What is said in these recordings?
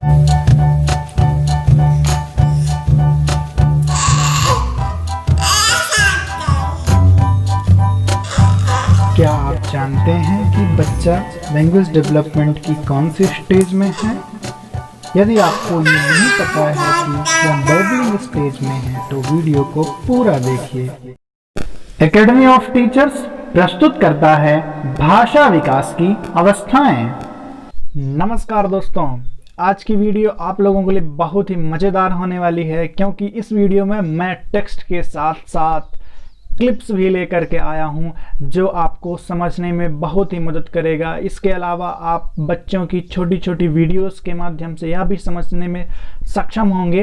क्या आप जानते हैं कि बच्चा लैंग्वेज डेवलपमेंट की कौन सी स्टेज में है? यदि आपको ये नहीं पता है कि वह बेबलिंग स्टेज में है तो वीडियो को पूरा देखिए। एकेडमी ऑफ टीचर्स प्रस्तुत करता है भाषा विकास की अवस्थाएं। नमस्कार दोस्तों, आज की वीडियो आप लोगों के लिए बहुत ही मज़ेदार होने वाली है, क्योंकि इस वीडियो में मैं टेक्स्ट के साथ साथ क्लिप्स भी लेकर के आया हूं जो आपको समझने में बहुत ही मदद करेगा। इसके अलावा आप बच्चों की छोटी छोटी वीडियोस के माध्यम से यह भी समझने में सक्षम होंगे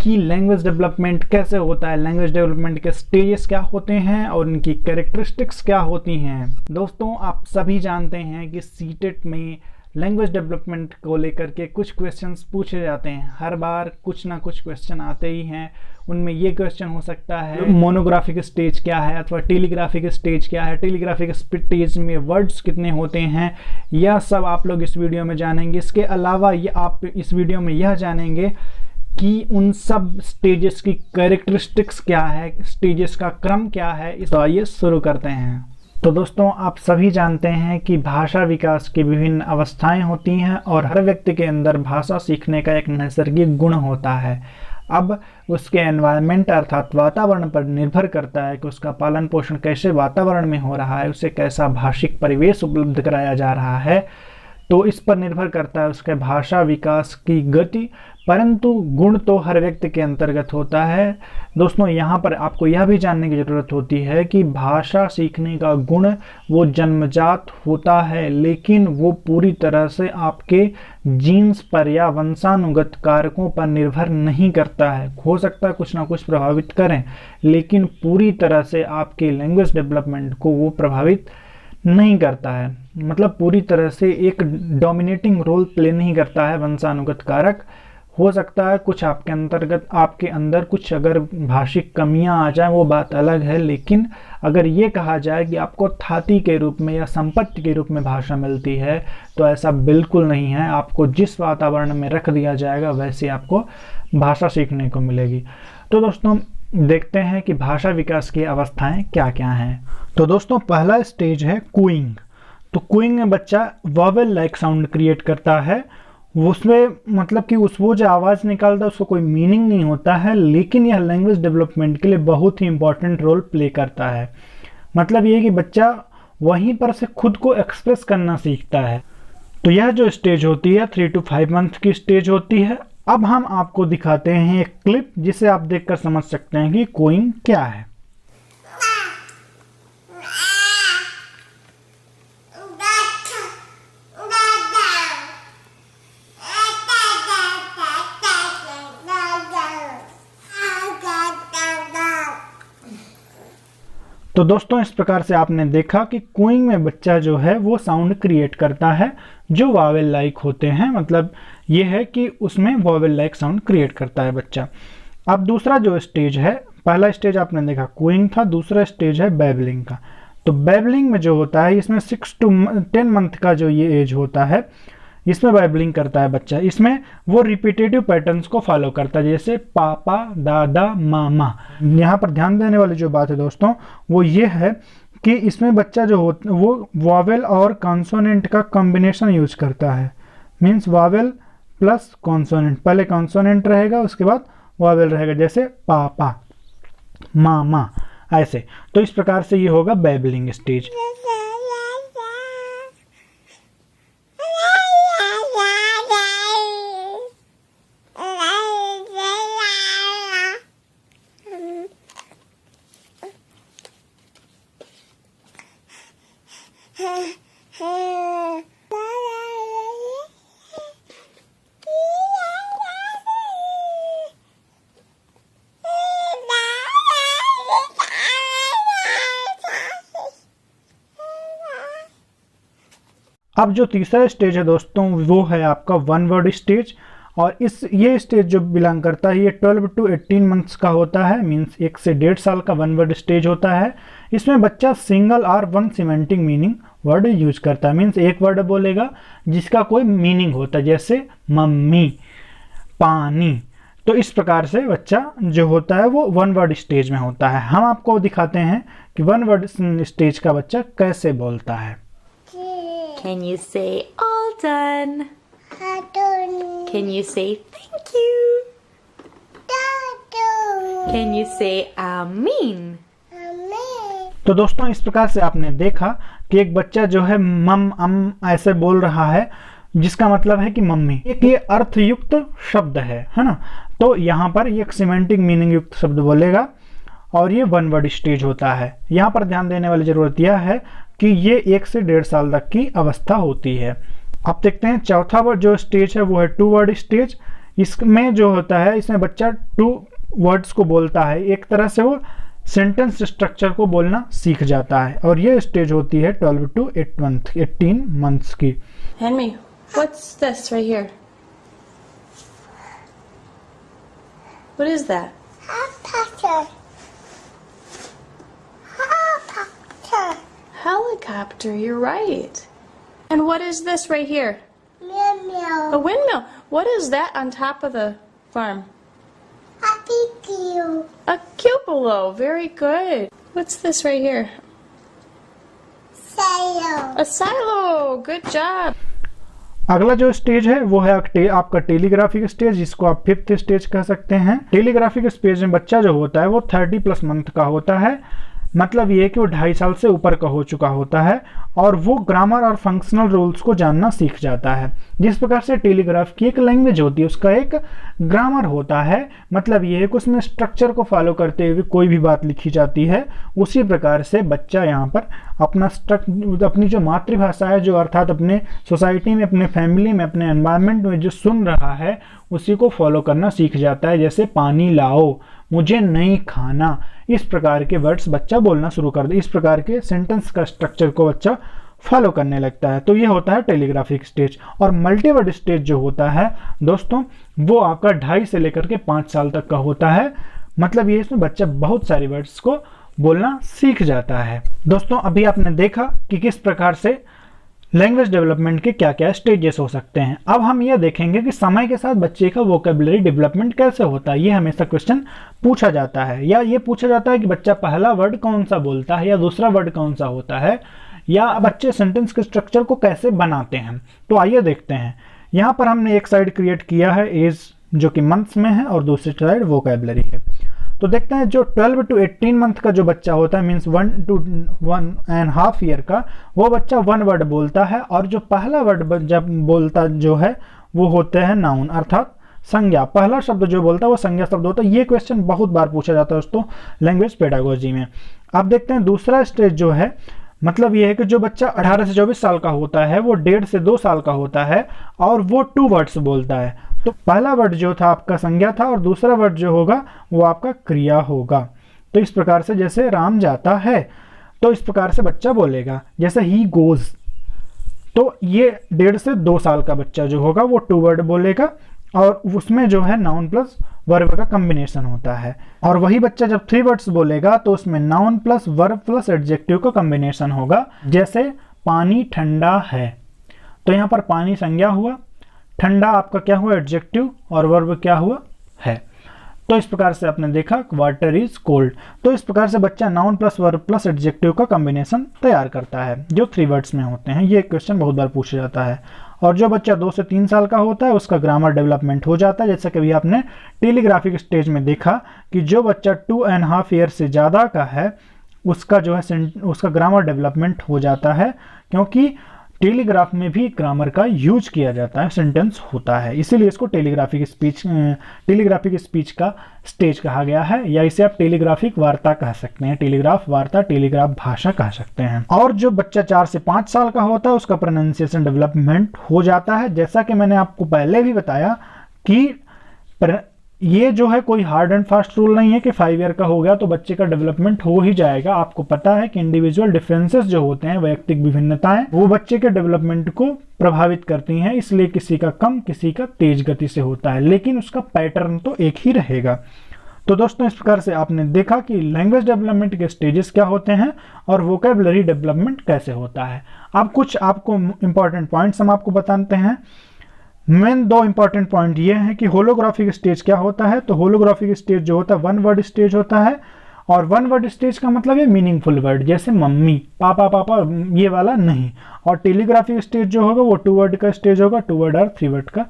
कि लैंग्वेज डेवलपमेंट कैसे होता है, लैंग्वेज डेवलपमेंट के स्टेजेस क्या होते हैं और इनकी कैरेक्टरिस्टिक्स क्या होती हैं। दोस्तों, आप सभी जानते हैं कि सीटेट में लैंग्वेज डेवलपमेंट को लेकर के कुछ क्वेश्चंस पूछे जाते हैं। हर बार कुछ ना कुछ क्वेश्चन आते ही हैं। उनमें ये क्वेश्चन हो सकता है मोनोग्राफिक स्टेज क्या है अथवा टेलीग्राफिक स्टेज क्या है, टेलीग्राफिक स्टेज में वर्ड्स कितने होते हैं, यह सब आप लोग इस वीडियो में जानेंगे। इसके अलावा ये आप इस वीडियो में यह जानेंगे कि उन सब स्टेजेस की कैरेक्टरिस्टिक्स क्या है, स्टेजेस का क्रम क्या है। इस तो आइए शुरू करते हैं। तो दोस्तों, आप सभी जानते हैं कि भाषा विकास की विभिन्न अवस्थाएं होती हैं और हर व्यक्ति के अंदर भाषा सीखने का एक नैसर्गिक गुण होता है। अब उसके एनवायरनमेंट अर्थात वातावरण पर निर्भर करता है कि उसका पालन पोषण कैसे वातावरण में हो रहा है, उसे कैसा भाषिक परिवेश उपलब्ध कराया जा रहा है, तो इस पर निर्भर करता है उसके भाषा विकास की गति। परंतु गुण तो हर व्यक्ति के अंतर्गत होता है। दोस्तों, यहाँ पर आपको यह भी जानने की ज़रूरत होती है कि भाषा सीखने का गुण वो जन्मजात होता है, लेकिन वो पूरी तरह से आपके जीन्स पर या वंशानुगत कारकों पर निर्भर नहीं करता है। हो सकता है कुछ ना कुछ प्रभावित करें, लेकिन पूरी तरह से आपके लैंग्वेज डेवलपमेंट को वो प्रभावित नहीं करता है। मतलब पूरी तरह से एक डोमिनेटिंग रोल प्ले नहीं करता है वंशानुगत कारक। हो सकता है कुछ आपके अंदर कुछ अगर भाषिक कमियां आ जाए, वो बात अलग है, लेकिन अगर ये कहा जाए कि आपको थाती के रूप में या संपत्ति के रूप में भाषा मिलती है तो ऐसा बिल्कुल नहीं है। आपको जिस वातावरण में रख दिया जाएगा वैसे आपको भाषा सीखने को मिलेगी। तो दोस्तों, देखते हैं कि भाषा विकास की अवस्थाएं क्या क्या हैं। तो दोस्तों, पहला स्टेज है कूइंग। तो कूइंग में बच्चा वॉवेल लाइक साउंड क्रिएट करता है। उसमें मतलब कि वो जो आवाज़ निकालता है उसको कोई मीनिंग नहीं होता है, लेकिन यह लैंग्वेज डेवलपमेंट के लिए बहुत ही इंपॉर्टेंट रोल प्ले करता है। मतलब ये कि बच्चा वहीं पर से खुद को एक्सप्रेस करना सीखता है। तो यह जो स्टेज होती है 3 to 5 मंथ की स्टेज होती है। अब हम आपको दिखाते हैं एक क्लिप जिसे आप देखकर समझ सकते हैं कि कूइंग क्या है। तो दोस्तों, इस प्रकार से आपने देखा कि कूइंग में बच्चा जो है वो साउंड क्रिएट करता है जो वावेल लाइक होते हैं। मतलब ये है कि उसमें वावेल लाइक साउंड क्रिएट करता है बच्चा। अब दूसरा जो स्टेज है, पहला स्टेज आपने देखा कूइंग था, दूसरा स्टेज है बेबलिंग का। तो बेबलिंग में जो होता है इसमें 6 to 10 मंथ का जो ये एज होता है, इसमें बेबलिंग करता है बच्चा। इसमें वो रिपीटेटिव पैटर्न्स को फॉलो करता है, जैसे पापा, दादा, मामा। यहाँ पर ध्यान देने वाली जो बात है दोस्तों वो ये है कि इसमें बच्चा जो हो वो वॉवेल और कॉन्सोनेंट का कॉम्बिनेशन यूज करता है। मीन्स वॉवेल प्लस कॉन्सोनेंट, पहले कॉन्सोनेंट रहेगा उसके बाद वॉवेल रहेगा, जैसे पापा, मामा, ऐसे। तो इस प्रकार से ये होगा बेबलिंग स्टेज। अब जो तीसरा स्टेज है दोस्तों वो है आपका वन वर्ड स्टेज। और ये स्टेज जो बिलोंग करता है ये 12 to 18 मंथ्स का होता है। मीन्स 1 से 1.5 साल का वन वर्ड स्टेज होता है। इसमें बच्चा सिंगल और one cementing meaning word use करता है। मीन्स एक वर्ड बोलेगा जिसका कोई मीनिंग होता है, जैसे मम्मी, पानी। तो इस प्रकार से बच्चा जो होता है वो वन वर्ड स्टेज में होता है। हम आपको दिखाते हैं कि वन वर्ड स्टेज का बच्चा कैसे बोलता है। Can you say all done? Can you say thank you? Can you say amin? तो दोस्तों इस प्रकार से आपने देखा कि एक बच्चा जो है मम अम ऐसे बोल रहा है, जिसका मतलब है कि मम्मी। एक ये अर्थयुक्त शब्द है ना। तो यहाँ पर ये एक सिमेंटिक मीनिंग युक्त शब्द बोलेगा और ये वन वर्ड स्टेज होता है। यहाँ पर ध्यान देने वाली जरूरत यह है कि ये 1 से 1.5 साल तक की अवस्था होती है। अब देखते हैं चौथा वर्ड जो स्टेज है वो है 2 वर्ड स्टेज। इसमें जो होता है, इसमें बच्चा 2 वर्ड्स को बोलता है। एक तरह से वो सेंटेंस स्ट्रक्चर को बोलना सीख जाता है और ये स्टेज होती है 12 to 18 मंथ्स की। Henry, what's this right here? What is that? Helicopter, you're right. And what is this right here? A windmill. What is that on top of the farm? A cupola. Very good. What's this right here? A silo. Good job. अगला जो stage है वो है आपका telegraphic stage, जिसको आप 5th stage कह सकते हैं। टेलीग्राफिक स्टेज में बच्चा जो होता है वो 30+ मंथ का होता है। मतलब ये है कि वो 2.5 साल से ऊपर का हो चुका होता है और वो ग्रामर और फंक्शनल रूल्स को जानना सीख जाता है। जिस प्रकार से टेलीग्राफ की एक लैंग्वेज होती है, उसका एक ग्रामर होता है। मतलब ये है कि उसमें स्ट्रक्चर को फॉलो करते हुए कोई भी बात लिखी जाती है। उसी प्रकार से बच्चा यहाँ पर अपनी जो मातृभाषा है, जो अर्थात अपने सोसाइटी में, अपने फैमिली में, अपने एनवायरनमेंट में जो सुन रहा है उसी को फॉलो करना सीख जाता है। जैसे पानी लाओ, मुझे नहीं खाना, इस प्रकार के वर्ड्स बच्चा बोलना शुरू कर दे। इस प्रकार के सेंटेंस का स्ट्रक्चर को बच्चा फॉलो करने लगता है। तो ये होता है टेलीग्राफिक स्टेज। और मल्टीवर्ड स्टेज जो होता है दोस्तों, वो आपका 2.5 से लेकर के 5 साल तक का होता है। मतलब ये इसमें बच्चा बहुत सारी वर्ड्स को बोलना सीख जाता है। दोस्तों अभी आपने देखा कि किस प्रकार से लैंग्वेज डेवलपमेंट के क्या क्या स्टेजेस हो सकते हैं। अब हम ये देखेंगे कि समय के साथ बच्चे का वोकेबलरी डेवलपमेंट कैसे होता है। ये हमेशा क्वेश्चन पूछा जाता है, या ये पूछा जाता है कि बच्चा पहला वर्ड कौन सा बोलता है या दूसरा वर्ड कौन सा होता है, या बच्चे सेंटेंस के स्ट्रक्चर को कैसे बनाते हैं। तो आइए देखते हैं। यहाँ पर हमने एक साइड क्रिएट किया है एज, जो कि मंथ्स में है, और दूसरी साइड वोकेबलरी है। तो देखते हैं जो 12 to 18 मंथ का जो बच्चा होता है, मीन्स 1 to 1.5 ईयर का, वो बच्चा 1 वर्ड बोलता है। और जो पहला वर्ड जब बोलता जो है वो होते हैं नाउन, अर्थात संज्ञा। पहला शब्द जो बोलता है वो संज्ञा शब्द होता है। ये क्वेश्चन बहुत बार पूछा जाता है दोस्तों लैंग्वेज पेडागोजी में। अब देखते हैं दूसरा स्टेज जो है, मतलब ये है कि जो बच्चा 18 से 24 साल का होता है वो 1.5 से 2 साल का होता है और वो 2 वर्ड्स बोलता है। तो पहला वर्ड जो था आपका संज्ञा था और दूसरा वर्ड जो होगा वो आपका क्रिया होगा। तो इस प्रकार से जैसे राम जाता है, तो इस प्रकार से बच्चा बोलेगा। जैसे ही गोज, तो ये 1.5 से 2 साल का बच्चा जो होगा वो 2 वर्ड बोलेगा और उसमें जो है नाउन प्लस वर्ब का कॉम्बिनेशन होता है। और वही बच्चा जब 3 वर्ड्स बोलेगा तो उसमें noun plus verb plus adjective का कॉम्बिनेशन होगा। जैसे पानी ठंडा है, तो यहाँ पर पानी संज्ञा हुआ, ठंडा आपका क्या हुआ एडजेक्टिव, और वर्ब क्या हुआ है। तो इस प्रकार से आपने देखा वाटर इज कोल्ड। तो इस प्रकार से बच्चा noun plus verb plus adjective का कॉम्बिनेशन तैयार करता है, जो 3 वर्ड्स में होते हैं। ये क्वेश्चन बहुत बार पूछा जाता है। और जो बच्चा 2 से 3 साल का होता है उसका ग्रामर डेवलपमेंट हो जाता है। जैसा कि अभी आपने टेलीग्राफिक स्टेज में देखा कि जो बच्चा 2.5 ईयर से ज़्यादा का है उसका जो है उसका ग्रामर डेवलपमेंट हो जाता है, क्योंकि टेलीग्राफ में भी ग्रामर का यूज किया जाता है, सेंटेंस होता है। इसीलिए इसको टेलीग्राफिक स्पीच का स्टेज कहा गया है, या इसे आप टेलीग्राफिक वार्ता कह सकते हैं, टेलीग्राफ वार्ता, टेलीग्राफ भाषा कह सकते हैं। और जो बच्चा 4 से 5 साल का होता है उसका प्रोनाउंसिएशन डेवलपमेंट हो जाता है। जैसा कि मैंने आपको पहले भी बताया कि ये जो है कोई हार्ड एंड फास्ट रूल नहीं है कि 5 ईयर का हो गया तो बच्चे का डेवलपमेंट हो ही जाएगा। आपको पता है कि इंडिविजुअल डिफरेंसेस जो होते हैं, वैयक्तिक विभिन्नताएं, वो बच्चे के डेवलपमेंट को प्रभावित करती हैं। इसलिए किसी का कम, किसी का तेज गति से होता है, लेकिन उसका पैटर्न तो एक ही रहेगा। तो दोस्तों इस प्रकार से आपने देखा कि लैंग्वेज डेवलपमेंट के स्टेजेस क्या होते हैं और वोकैबुलरी डेवलपमेंट कैसे होता है। अब कुछ आपको इंपॉर्टेंट पॉइंट्स हम आपको बताते हैं। मेन 2 इंपॉर्टेंट पॉइंट ये हैं कि होलोग्राफिक स्टेज क्या होता है। तो होलोग्राफिक स्टेज जो होता है 1 वर्ड स्टेज होता है, और 1 वर्ड स्टेज का मतलब है मीनिंगफुल वर्ड, जैसे मम्मी, पापा पापा, ये वाला नहीं। और टेलीग्राफिक स्टेज जो होगा वो 2 वर्ड का स्टेज होगा, 2 वर्ड और 3 वर्ड का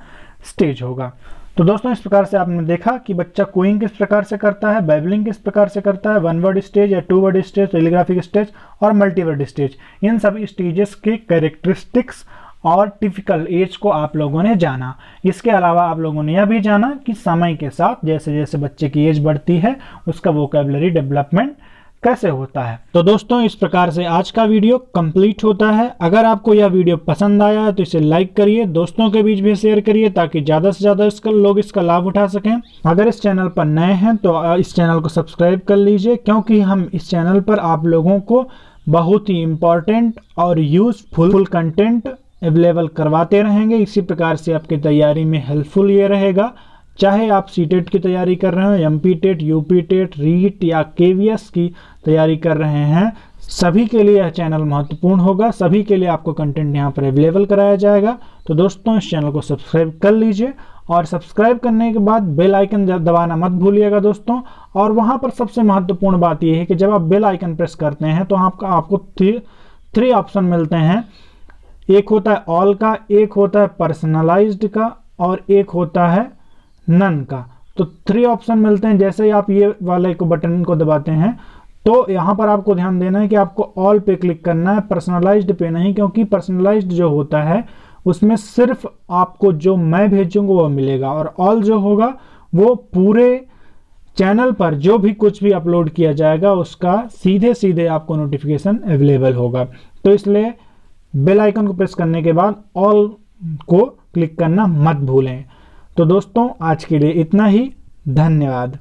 स्टेज होगा। तो दोस्तों इस प्रकार से आपने देखा कि बच्चा कोइंग किस प्रकार से करता है, बैबलिंग किस प्रकार से करता है, 1 वर्ड स्टेज या 2 वर्ड स्टेज, टेलीग्राफिक स्टेज और मल्टीवर्ड स्टेज। इन सभी स्टेजेस के कैरेक्टरिस्टिक्स और टिपिकल एज को आप लोगों ने जाना। इसके अलावा आप लोगों ने यह भी जाना कि समय के साथ जैसे जैसे बच्चे की एज बढ़ती है उसका वोकैबुलरी डेवलपमेंट कैसे होता है। तो दोस्तों इस प्रकार से आज का वीडियो कंप्लीट होता है। अगर आपको यह वीडियो पसंद आया है तो इसे लाइक करिए, दोस्तों के बीच भी शेयर करिए ताकि ज़्यादा से ज़्यादा लोग इसका लाभ उठा सकें। अगर इस चैनल पर नए हैं तो इस चैनल को सब्सक्राइब कर लीजिए, क्योंकि हम इस चैनल पर आप लोगों को बहुत ही इम्पॉर्टेंट और यूजफुल कंटेंट अवेलेबल करवाते रहेंगे। इसी प्रकार से आपकी तैयारी में हेल्पफुल ये रहेगा। चाहे आप सीटेट की तैयारी कर रहे हो, MP TET, UP TET, REET या केवीएस की तैयारी कर रहे हैं, सभी के लिए यह चैनल महत्वपूर्ण होगा। सभी के लिए आपको कंटेंट यहाँ पर अवेलेबल कराया जाएगा। तो दोस्तों इस चैनल को सब्सक्राइब कर लीजिए, और सब्सक्राइब करने के बाद बेल आइकन दबाना मत भूलिएगा दोस्तों। और वहाँ पर सबसे महत्वपूर्ण बात यह है कि जब आप बेल आइकन प्रेस करते हैं तो आपको 3 ऑप्शन मिलते हैं। एक होता है ऑल का, एक होता है पर्सनलाइज्ड का, और एक होता है नन का। तो 3 ऑप्शन मिलते हैं। जैसे ही आप ये वाले को बटन को दबाते हैं तो यहाँ पर आपको ध्यान देना है कि आपको ऑल पे क्लिक करना है, पर्सनलाइज्ड पे नहीं, क्योंकि पर्सनलाइज्ड जो होता है उसमें सिर्फ आपको जो मैं भेजूंगा वो मिलेगा, और ऑल जो होगा वो पूरे चैनल पर जो भी कुछ भी अपलोड किया जाएगा उसका सीधे सीधे आपको नोटिफिकेशन अवेलेबल होगा। तो इसलिए बेल आइकन को प्रेस करने के बाद ऑल को क्लिक करना मत भूलें। तो दोस्तों आज के लिए इतना ही, धन्यवाद।